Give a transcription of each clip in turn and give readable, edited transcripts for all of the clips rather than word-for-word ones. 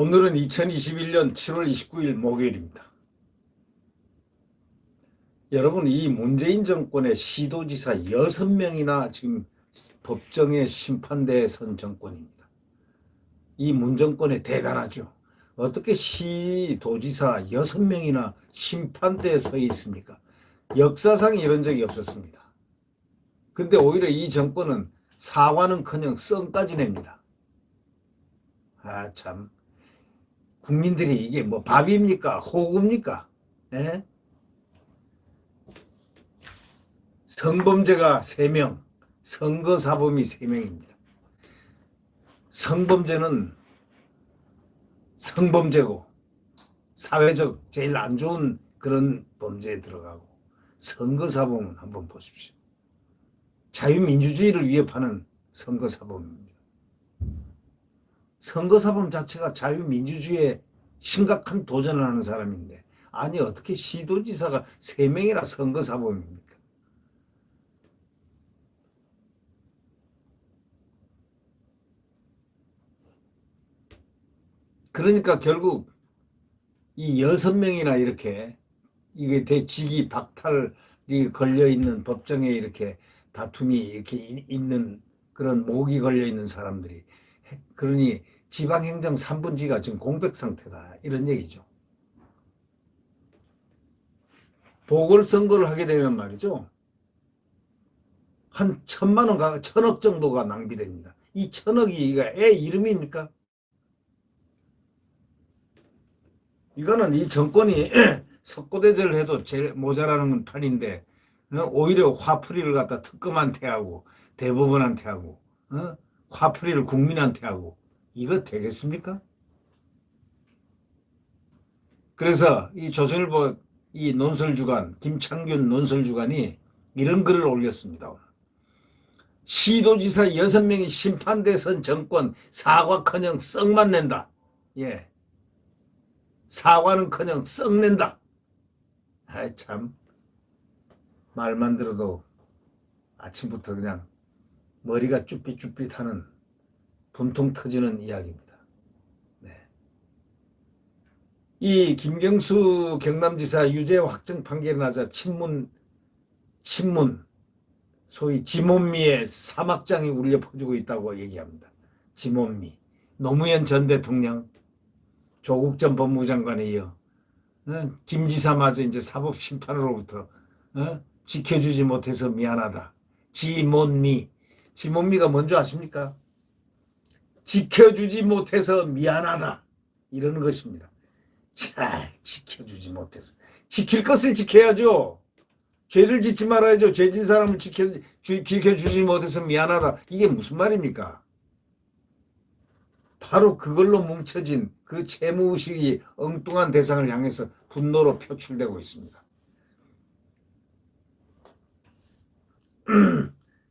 오늘은 2021년 7월 29일 목요일입니다. 여러분, 이 문재인 정권의 시도지사 6명이나 지금 법정에 심판대에 선 정권입니다. 이 문정권에 대단하죠. 어떻게 시도지사 6명이나 심판대에 서 있습니까? 역사상 이런 적이 없었습니다. 근데 오히려 이 정권은 사과는커녕 썽까지 냅니다. 참. 국민들이 이게 뭐 밥입니까? 호구입니까? 예? 성범죄가 3명, 선거사범이 3명입니다. 성범죄는 성범죄고 사회적 제일 안 좋은 그런 범죄에 들어가고, 선거사범은 한번 보십시오. 자유민주주의를 위협하는 선거사범입니다. 선거사범 자체가 자유민주주의에 심각한 도전을 하는 사람인데, 아니 어떻게 시도지사가 3명이나 선거사범입니까? 그러니까 결국 이 6명이나 이렇게 이게 대직이 박탈이 걸려 있는 법정에 이렇게 다툼이 이렇게 있는 그런 목이 걸려 있는 사람들이, 그러니 지방행정 3분지가 지금 공백 상태다, 이런 얘기죠. 보궐선거를 하게 되면 말이죠, 한 1,000만 원, 1,000억 정도가 낭비됩니다. 이 1,000억이 애 이름입니까? 이거는 이 정권이 석고대죄를 해도 제일 모자라는 판인데, 오히려 화풀이를 갖다 특검한테 하고 대법원한테 하고 화풀이를 국민한테 하고, 이거 되겠습니까? 그래서 이 조선일보 이 논설주간 김창균 논설주간이 이런 글을 올렸습니다. 시도지사 6명이 심판대 선 정권 사과커녕 썩만 낸다. 예, 사과는커녕 썩낸다. 참, 말만 들어도 아침부터 그냥 머리가 쭈삣쭈삣하는 분통 터지는 이야기입니다. 네. 이 김경수 경남지사 유죄 확정 판결이 나자 친문 소위 지몬미의 사막장이 울려 퍼지고 있다고 얘기합니다. 지몬미, 노무현 전 대통령, 조국 전 법무부 장관에 이어 김 지사마저 이제 사법심판으로부터 지켜주지 못해서 미안하다. 지몬미가 뭔지 아십니까? 지켜주지 못해서 미안하다, 이러는 것입니다. 자, 지켜주지 못해서. 지킬 것을 지켜야죠. 죄를 짓지 말아야죠. 죄진 사람을 지켜주지 못해서 미안하다. 이게 무슨 말입니까? 바로 그걸로 뭉쳐진 그 채무의식이 엉뚱한 대상을 향해서 분노로 표출되고 있습니다.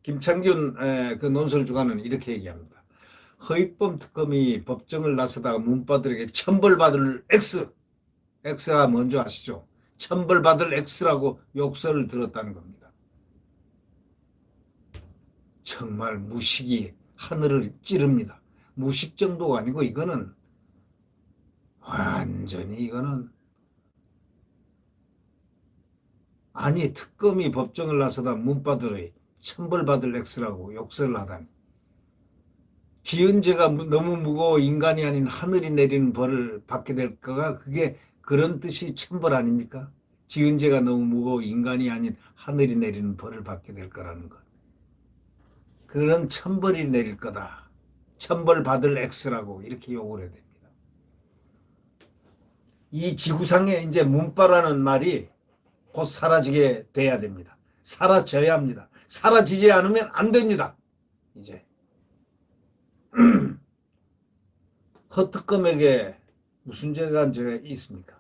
김창균 그 논설주간은 이렇게 얘기합니다. 허위범 특검이 법정을 나서다가 문바들에게 천벌받을 X가 뭔지 아시죠? 천벌받을 X라고 욕설을 들었다는 겁니다. 정말 무식이 하늘을 찌릅니다. 무식 정도가 아니고 이거는 완전히 이거는, 아니 특검이 법정을 나서다 문바들의 천벌받을 X라고 욕설을 하다니. 지은 죄가 너무 무거워 인간이 아닌 하늘이 내리는 벌을 받게 될 거가, 그게 그런 뜻이 천벌 아닙니까? 지은 죄가 너무 무거워 인간이 아닌 하늘이 내리는 벌을 받게 될 거라는 것. 그런 천벌이 내릴 거다. 천벌 받을 X라고 이렇게 욕을 해야 됩니다. 이 지구상에 이제 문바라는 말이 곧 사라지게 돼야 됩니다. 사라져야 합니다. 사라지지 않으면 안 됩니다. 이제 허특검에게 무슨 죄가 있습니까?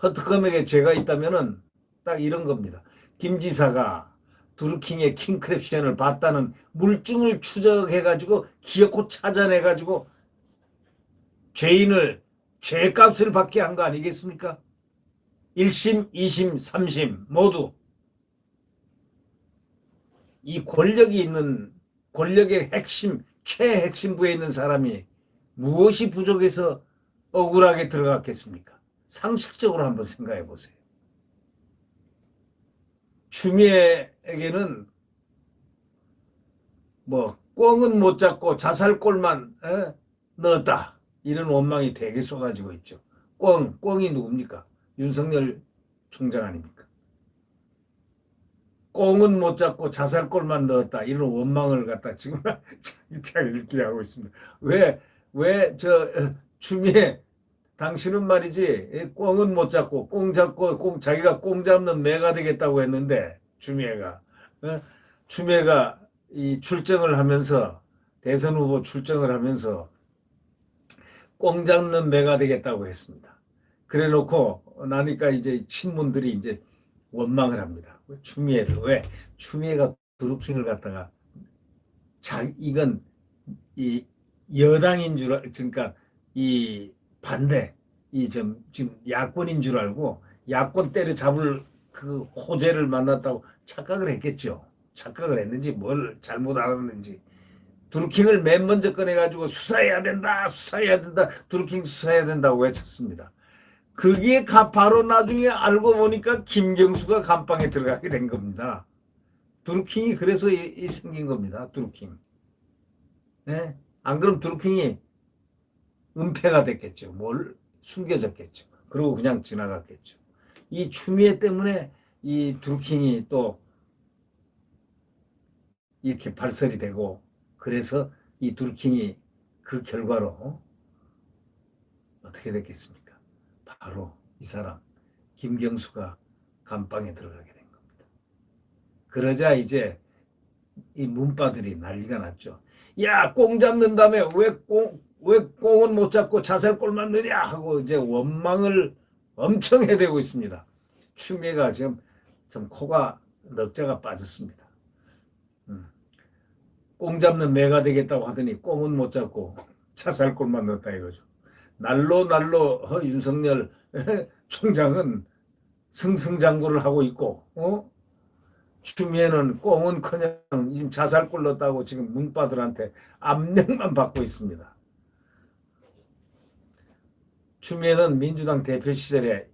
허특검에게 죄가 있다면은 딱 이런 겁니다. 김 지사가 두루킹의 킹크랩 시연을 봤다는 물증을 추적해가지고 기어코 찾아내가지고 죄인을 죄값을 받게 한 거 아니겠습니까? 1심, 2심, 3심 모두 이 권력이 있는, 권력의 핵심, 최핵심부에 있는 사람이 무엇이 부족해서 억울하게 들어갔겠습니까? 상식적으로 한번 생각해 보세요. 추미애에게는 뭐 꽁은 못 잡고 자살골만 넣었다. 이런 원망이 되게 쏟아지고 있죠. 꽁이 누굽니까? 윤석열 총장 아닙니까? 꽁은 못 잡고 자살골만 넣었다. 이런 원망을 갖다 지금 자기들끼리 하고 있습니다. 추미애, 당신은 말이지, 꽁은 못 잡고, 꽁 잡고, 자기가 꽁 잡는 매가 되겠다고 했는데, 추미애가 이 출정을 하면서, 대선 후보 출정을 하면서, 꽁 잡는 매가 되겠다고 했습니다. 그래 놓고 나니까 이제 친문들이 이제 원망을 합니다. 추미애를. 왜? 추미애가 드루킹을 갖다가 이건 이 여당인 줄 그러니까 이 반대 지금 야권인 줄 알고 야권 때려잡을 그 호재를 만났다고 착각을 했겠죠. 착각을 했는지 뭘 잘못 알았는지 드루킹을 맨 먼저 꺼내가지고 수사해야 된다, 수사해야 된다, 드루킹 수사해야 된다고 외쳤습니다. 그게 바로 나중에 알고 보니까 김경수가 감방에 들어가게 된 겁니다. 드루킹이 그래서 생긴 겁니다. 드루킹. 네? 안 그럼 드루킹이 은폐가 됐겠죠. 뭘 숨겨졌겠죠. 그리고 그냥 지나갔겠죠. 이 추미애 때문에 이 드루킹이 또 이렇게 발설이 되고 그래서 이 드루킹이 그 결과로 어떻게 됐겠습니까? 바로 이 사람 김경수가 감방에 들어가게 된 겁니다. 그러자 이제 이 문바들이 난리가 났죠. 야, 꽁 잡는다며 왜 꽁은 못 잡고 자살골만 넣냐 하고 이제 원망을 엄청 해대고 있습니다. 추미애가 지금 좀 코가 넉자가 빠졌습니다. 꽁 잡는 매가 되겠다고 하더니 꽁은 못 잡고 자살골만 넣었다 이거죠. 날로 윤석열 총장은 승승장구를 하고 있고 추미애는 꽁은커녕 지금 자살골 넣었다고 지금 문바들한테 압력만 받고 있습니다. 추미애는 민주당 대표 시절에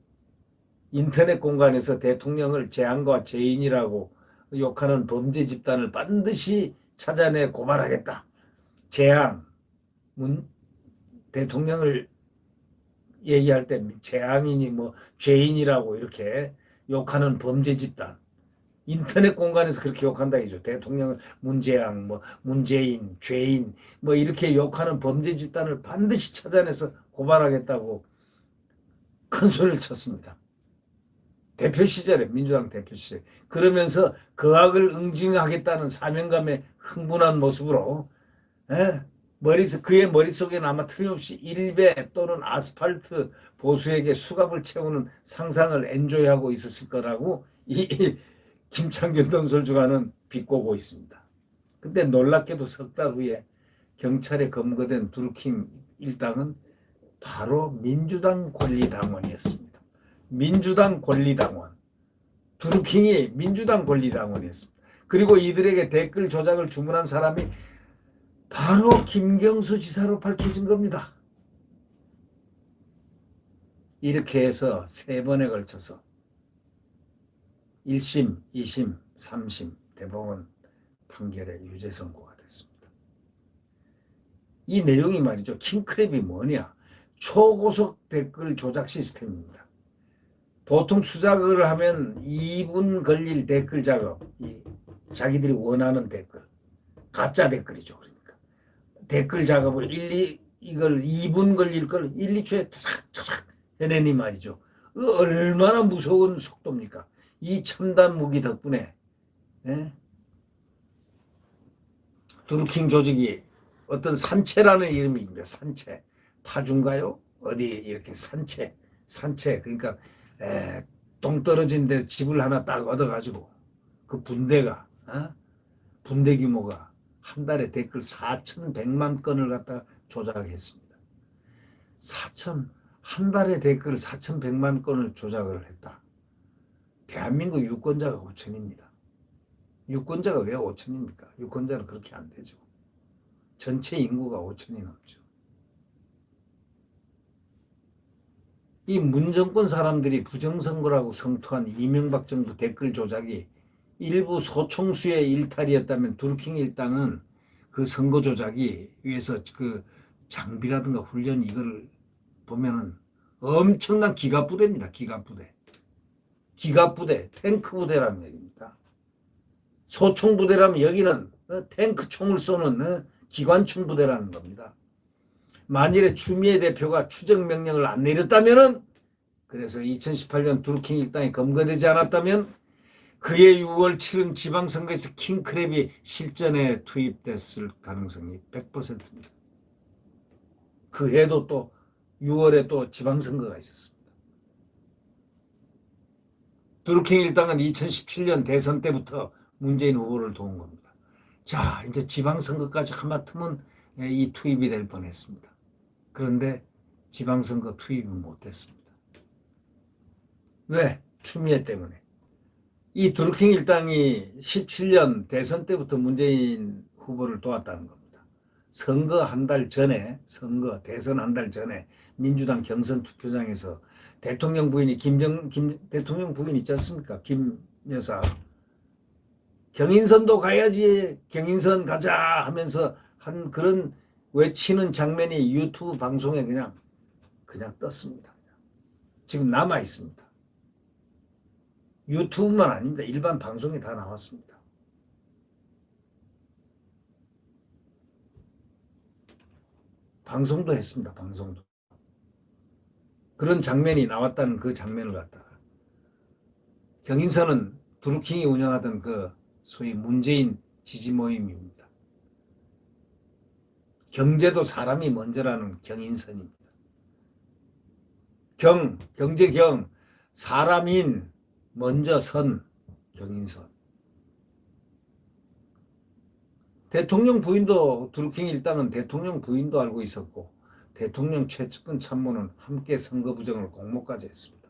인터넷 공간에서 대통령을 재앙과 재인이라고 욕하는 범죄 집단을 반드시 찾아내 고발하겠다. 재앙, 대통령을 얘기할 때 재앙이니 뭐 죄인이라고 이렇게 욕하는 범죄 집단. 인터넷 공간에서 그렇게 욕한다 이죠. 대통령을 문재양, 뭐 문재인, 죄인, 뭐 이렇게 욕하는 범죄 집단을 반드시 찾아내서 고발하겠다고 큰 소리를 쳤습니다. 대표 시절에 민주당 대표 시절에 그러면서 그 악을 응징하겠다는 사명감에 흥분한 모습으로 그의 머릿속에는 아마 틀림없이 일베 또는 아스팔트 보수에게 수갑을 채우는 상상을 엔조이하고 있었을 거라고 이 김창균 논설주가는 비꼬고 있습니다. 근데 놀랍게도 석 달 후에 경찰에 검거된 드루킹 일당은 바로 민주당 권리당원이었습니다. 민주당 권리당원. 드루킹이 민주당 권리당원이었습니다. 그리고 이들에게 댓글 조작을 주문한 사람이 바로 김경수 지사로 밝혀진 겁니다. 이렇게 해서 3번에 걸쳐서 1심, 2심, 3심 대법원 판결에 유죄 선고가 됐습니다. 이 내용이 말이죠. 킹크랩이 뭐냐? 초고속 댓글 조작 시스템입니다. 보통 수작을 하면 2분 걸릴 댓글 작업, 자기들이 원하는 댓글, 가짜 댓글이죠. 그러니까 댓글 작업을 이걸 2분 걸릴 걸 1, 2초에 차삭차삭 해내니 말이죠. 얼마나 무서운 속도입니까? 이 첨단 무기 덕분에 드루킹 조직이 어떤 산채라는 이름입니다. 산채. 파주인가요? 어디 이렇게 산채 그러니까 똥 떨어진 데 집을 하나 딱 얻어가지고 그 분대가 분대 규모가 한 달에 댓글 4,100만 건을 갖다 조작했습니다. 한 달에 댓글 4,100만 건을 조작을 했다. 대한민국 유권자가 5천입니다. 유권자가 왜 5천입니까? 유권자는 그렇게 안 되죠. 전체 인구가 5천이 넘죠. 이 문정권 사람들이 부정선거라고 성토한 이명박 정부 댓글 조작이 일부 소총수의 일탈이었다면 드루킹 일당은 그 선거 조작이 위해서 그 장비라든가 훈련 이걸 보면은 엄청난 기갑부대입니다. 기갑부대. 기갑부대, 탱크부대라는 얘기입니다. 소총부대라면 여기는 탱크 총을 쏘는 기관총 부대라는 겁니다. 만일에 추미애 대표가 추적 명령을 안 내렸다면은 그래서 2018년 드루킹 일당이 검거되지 않았다면 그해 6월 치른 지방선거에서 킹크랩이 실전에 투입됐을 가능성이 100%입니다. 그 해도 또 6월에 또 지방선거가 있었습니다. 드루킹 일당은 2017년 대선 때부터 문재인 후보를 도운 겁니다. 자, 이제 지방선거까지 하마터면 이 투입이 될 뻔했습니다. 그런데 지방선거 투입이 못됐습니다. 왜? 추미애 때문에. 이 드루킹 일당이 17년 대선 때부터 문재인 후보를 도왔다는 겁니다. 선거 한 달 전에, 대선 한 달 전에 민주당 경선 투표장에서 대통령 부인이 대통령 부인 있지 않습니까? 김 여사. 경인선도 가야지, 경인선 가자 하면서 한 그런 외치는 장면이 유튜브 방송에 그냥 떴습니다. 지금 남아 있습니다. 유튜브만 아닙니다. 일반 방송에 다 나왔습니다. 방송도 했습니다. 방송도. 그런 장면이 나왔다는 그 장면을 갖다가 경인선은 드루킹이 운영하던 그 소위 문재인 지지 모임입니다. 경제도 사람이 먼저라는 경인선입니다. 경제경, 사람인 먼저 선 경인선. 대통령 부인도 드루킹 일당은 대통령 부인도 알고 있었고 대통령 최측근 참모는 함께 선거 부정을 공모까지 했습니다.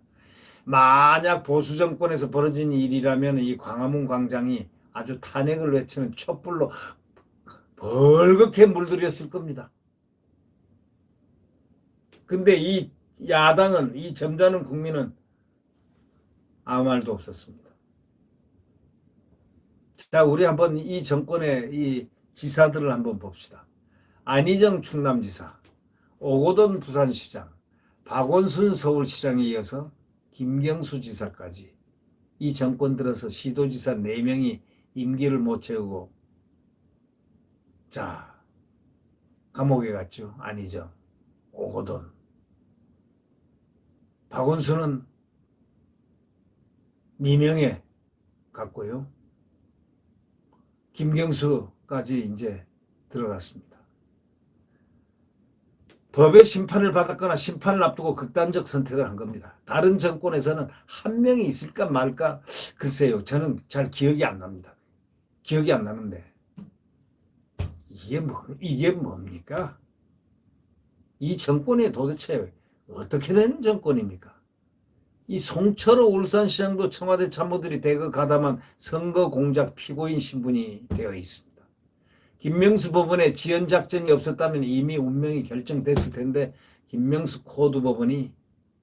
만약 보수 정권에서 벌어진 일이라면 이 광화문 광장이 아주 탄핵을 외치는 촛불로 벌겋게 물들였을 겁니다. 근데 이 야당은, 이 점잖은 국민은 아무 말도 없었습니다. 자, 우리 한번 이 정권의 이 지사들을 한번 봅시다. 안희정 충남지사, 오거돈 부산시장, 박원순 서울시장에 이어서 김경수 지사까지 이 정권 들어서 시도지사 4명이 임기를 못 채우고 자, 감옥에 갔죠. 안희정, 오거돈. 박원순은 미명에 갔고요. 김경수까지 이제 들어갔습니다. 법의 심판을 받았거나 심판을 앞두고 극단적 선택을 한 겁니다. 다른 정권에서는 한 명이 있을까 말까 글쎄요. 저는 잘 기억이 안 납니다. 기억이 안 나는데 이게 뭡니까? 이 정권이 도대체 어떻게 된 정권입니까? 이 송철호 울산시장도 청와대 참모들이 대거 가담한 선거 공작 피고인 신분이 되어 있습니다. 김명수 법원에 지연 작전이 없었다면 이미 운명이 결정됐을 텐데 김명수 코드 법원이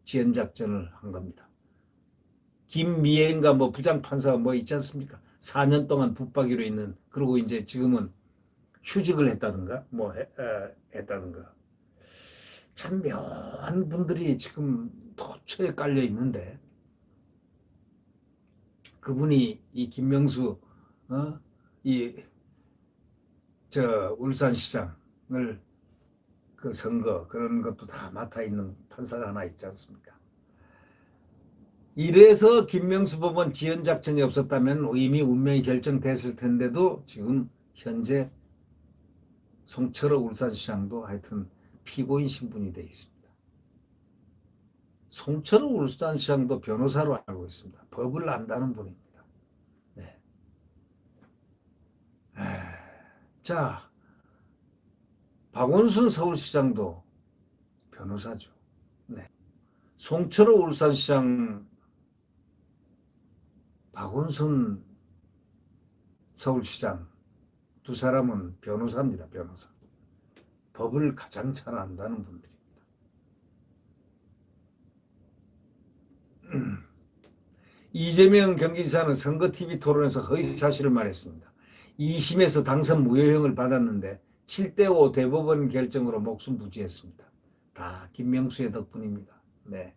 지연 작전을 한 겁니다. 김미애인가 뭐 부장판사가 뭐 있지 않습니까? 4년 동안 붙박이로 있는, 그리고 이제 지금은 휴직을 했다든가 뭐 했다든가. 참 묘한 분들이 지금 도처에 깔려 있는데 그분이 이 김명수 울산시장을 그 선거 그런 것도 다 맡아 있는 판사가 하나 있지 않습니까? 이래서 김명수 법원 지연 작전이 없었다면 이미 운명이 결정됐을 텐데도 지금 현재 송철호 울산시장도 하여튼 피고인 신분이 되어 있습니다. 송철호 울산시장도 변호사로 알고 있습니다. 법을 안다는 분입니다. 네. 자, 박원순 서울시장도 변호사죠. 네. 송철호 울산시장, 박원순 서울시장 두 사람은 변호사입니다. 변호사. 법을 가장 잘 안다는 분들입니다. 이재명 경기지사는 선거 TV 토론에서 허위 사실을 말했습니다. 2심에서 당선 무효형을 받았는데 7대5 대법원 결정으로 목숨 부지했습니다. 다 김명수의 덕분입니다. 네.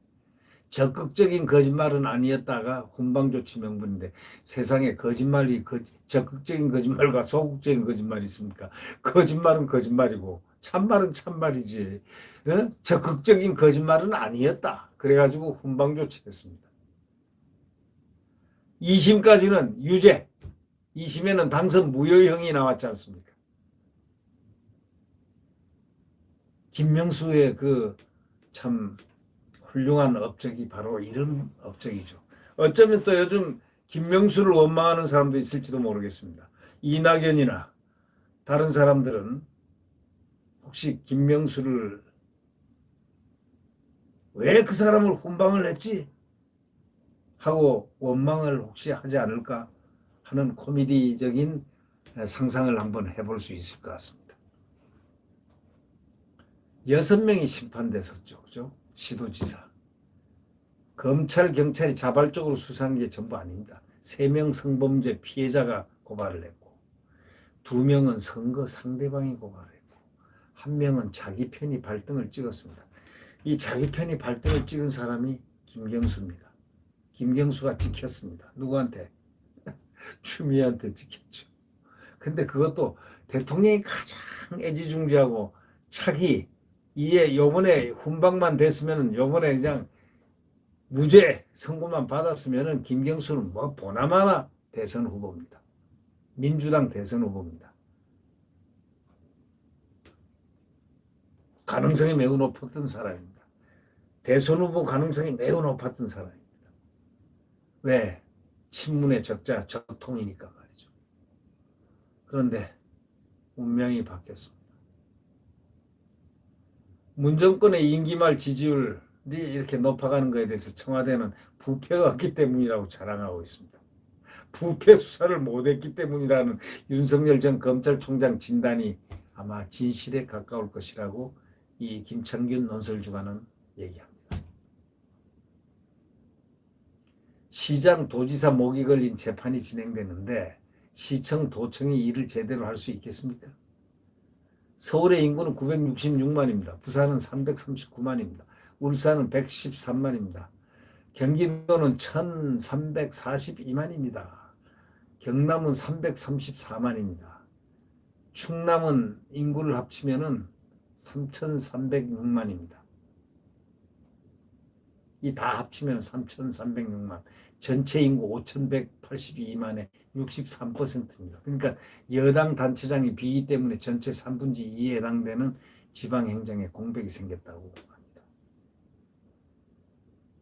적극적인 거짓말은 아니었다가 훈방조치 명분인데 세상에 거짓말이 적극적인 거짓말과 소극적인 거짓말이 있습니까? 거짓말은 거짓말이고 참말은 참말이지. 적극적인 거짓말은 아니었다. 그래가지고 훈방조치했습니다. 2심까지는 유죄, 2심에는 당선 무효형이 나왔지 않습니까? 김명수의 그 참 훌륭한 업적이 바로 이런 업적이죠. 어쩌면 또 요즘 김명수를 원망하는 사람도 있을지도 모르겠습니다. 이낙연이나 다른 사람들은 혹시 김명수를 왜 그 사람을 훈방을 했지? 하고 원망을 혹시 하지 않을까 하는 코미디적인 상상을 한번 해볼 수 있을 것 같습니다. 6명이 심판됐었죠. 그죠? 시도지사. 검찰, 경찰이 자발적으로 수사한 게 전부 아닙니다. 3명 성범죄 피해자가 고발을 했고 2명은 선거 상대방이 고발을 했고 1명은 자기 편이 발등을 찍었습니다. 이 자기 편이 발등을 찍은 사람이 김경수입니다. 김경수가 찍혔습니다. 누구한테? 추미애한테 찍혔죠. 근데 그것도 대통령이 가장 애지중지하고 차기 이에 요번에 훈방만 됐으면 요번에 그냥 무죄 선고만 받았으면 김경수는 뭐 보나마나 대선 후보입니다. 민주당 대선 후보입니다. 가능성이 매우 높았던 사람입니다. 대선 후보 가능성이 매우 높았던 사람입니다. 왜? 친문의 적자 적통이니까 말이죠. 그런데 운명이 바뀌었습니다. 문정권의 임기 말 지지율이 이렇게 높아가는 것에 대해서 청와대는 부패가 없기 때문이라고 자랑하고 있습니다. 부패 수사를 못했기 때문이라는 윤석열 전 검찰총장 진단이 아마 진실에 가까울 것이라고 이 김창균 논설주간은 얘기합니다. 시장, 도지사 목이 걸린 재판이 진행되는데 시청, 도청이 일을 제대로 할 수 있겠습니까? 서울의 인구는 966만입니다. 부산은 339만입니다. 울산은 113만입니다. 경기도는 1342만입니다. 경남은 334만입니다. 충남은 인구를 합치면은 3306만입니다. 이 다 합치면 3306만. 전체 인구 5182만의 63%입니다. 그러니까 여당 단체장이 비위 때문에 전체 3분의 2에 해당되는 지방행정에 공백이 생겼다고 합니다.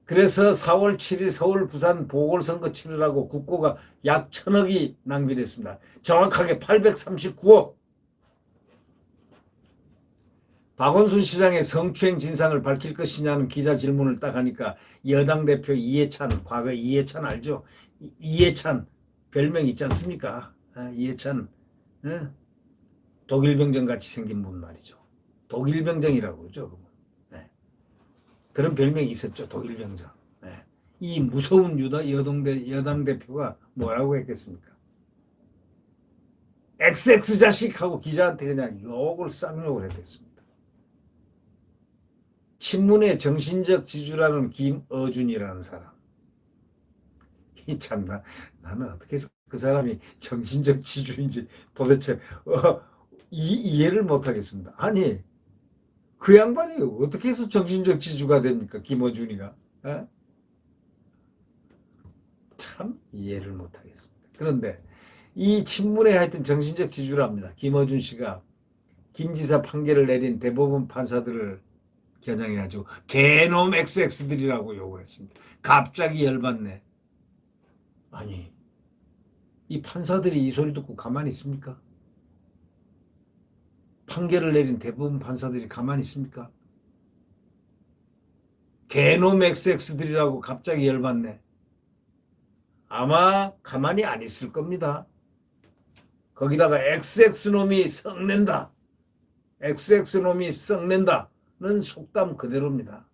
그래서 4월 7일 서울, 부산 보궐선거 치르라고 국고가 약 1,000억이 낭비됐습니다. 정확하게 839억. 박원순 시장의 성추행 진상을 밝힐 것이냐는 기자 질문을 딱 하니까 여당 대표 이해찬, 과거 이해찬 알죠? 이해찬 별명 있지 않습니까? 이해찬 독일병정 같이 생긴 분 말이죠. 독일병정이라고 그러죠. 네. 그런 별명이 있었죠. 독일병정. 네. 이 무서운 여당 대표가 뭐라고 했겠습니까? XX 자식하고 기자한테 그냥 욕을 쌍욕을 해댔습니다. 친문의 정신적 지주라는 김어준이라는 사람. 이 참나 나는 어떻게 해서 그 사람이 정신적 지주인지 도대체 이해를 못하겠습니다. 아니 그 양반이 어떻게 해서 정신적 지주가 됩니까? 김어준이가. 참 이해를 못하겠습니다. 그런데 이 친문의 하여튼 정신적 지주랍니다. 김어준 씨가 김 지사 판결을 내린 대법원 판사들을 겨냥해가지고 개놈 XX들이라고 욕을 했습니다. 갑자기 열받네. 아니 이 판사들이 이 소리 듣고 가만히 있습니까? 판결을 내린 대법원 판사들이 가만히 있습니까? 개놈 XX들이라고 갑자기 열받네. 아마 가만히 안 있을 겁니다. 거기다가 XX놈이 썩낸다. XX놈이 썩낸다는 속담 그대로입니다.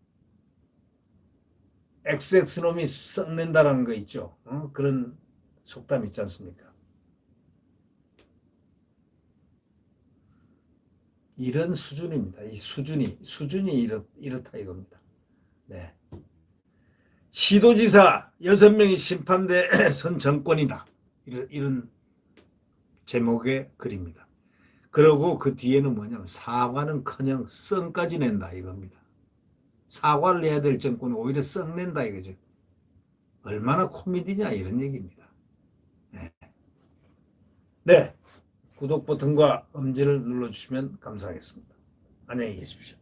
XX놈이 썩낸다라는 거 있죠. 그런 속담 있지 않습니까? 이런 수준입니다. 이 수준이 이렇다 이겁니다. 네. 시도지사 6명이 심판대 선 정권이다. 이런 제목의 글입니다. 그리고 그 뒤에는 뭐냐면 사과는커녕 썽까지 낸다 이겁니다. 사과를 해야 될 정권은 오히려 썩낸다 이거죠. 얼마나 코미디냐 이런 얘기입니다. 네. 네. 구독 버튼과 엄지를 눌러주시면 감사하겠습니다. 안녕히 계십시오.